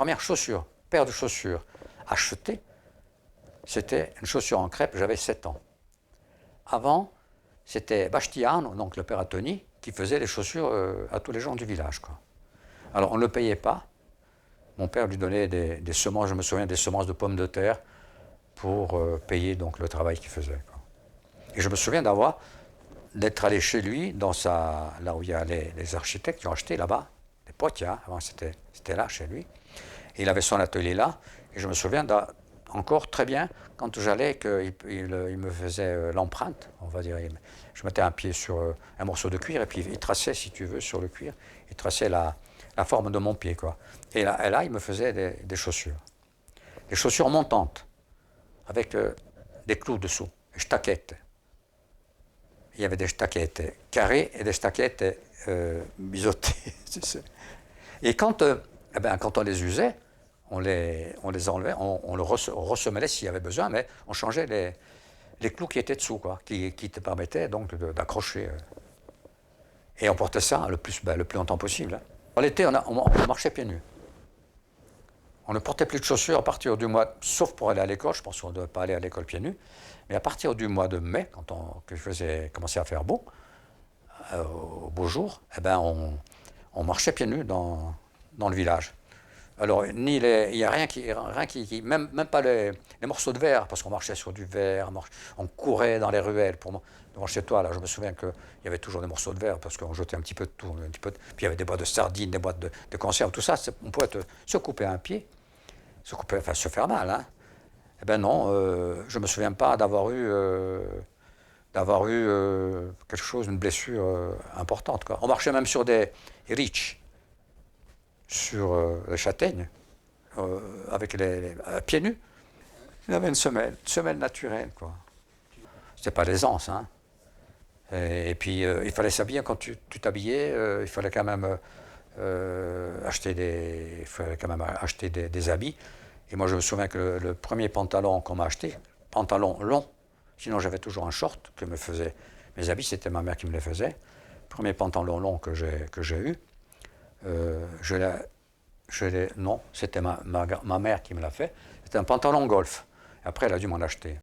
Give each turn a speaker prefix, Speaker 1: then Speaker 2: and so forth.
Speaker 1: première chaussure, paire de chaussures achetée, c'était une chaussure en crêpe, j'avais 7 ans. Avant, c'était Bastiano, donc le père Tony, qui faisait les chaussures à tous les gens du village, quoi. Alors on ne le payait pas. Mon père lui donnait des semences, je me souviens, des semences de pommes de terre pour payer donc le travail qu'il faisait, quoi. Et je me souviens d'être allé chez lui, là où il y a les architectes qui ont acheté là-bas, les Poitiers, avant c'était là chez lui. Et il avait son atelier là, et je me souviens encore très bien quand j'allais qu'il me faisait l'empreinte, on va dire. Je mettais un pied sur un morceau de cuir, et puis il traçait, si tu veux, sur le cuir, il traçait la forme de mon pied, quoi. Et là il me faisait des chaussures. Des chaussures montantes, avec des clous dessous, des staquettes. Il y avait des staquettes carrées et des staquettes biseautées. Et quand on les usait, on les enlevait, on ressemelait s'il y avait besoin, mais on changeait les clous qui étaient dessous, quoi, qui te permettaient donc d'accrocher. Et on portait ça le plus longtemps possible. En l'été, on marchait pieds nus. On ne portait plus de chaussures à partir du mois, sauf pour aller à l'école, je pense qu'on ne devait pas aller à l'école pieds nus, mais à partir du mois de mai, quand commençait à faire beau, au beau jour, on marchait pieds nus dans le village. Alors, il n'y a rien qui même pas les morceaux de verre, parce qu'on marchait sur du verre, on courait dans les ruelles devant chez toi. Là, je me souviens qu'il y avait toujours des morceaux de verre, parce qu'on jetait un petit peu de tout. Puis il y avait des boîtes de sardines, des boîtes de conserve, tout ça. On pouvait se couper un pied, se faire mal, hein. Eh bien non, je ne me souviens pas d'avoir eu quelque chose, une blessure importante, quoi. On marchait même sur des riches, sur les châtaignes, avec les pieds nus. Il avait une semelle naturelle, quoi. C'était pas l'aisance, hein. Et puis il fallait s'habiller. Quand tu t'habillais, il fallait quand même acheter des habits. Et moi je me souviens que le premier pantalon qu'on m'a acheté, pantalon long, sinon j'avais toujours un short que me faisait mes habits, c'était ma mère qui me les faisait. Le premier pantalon long que j'ai eu, non, c'était ma mère qui me l'a fait. C'était un pantalon golf. Après, elle a dû m'en acheter.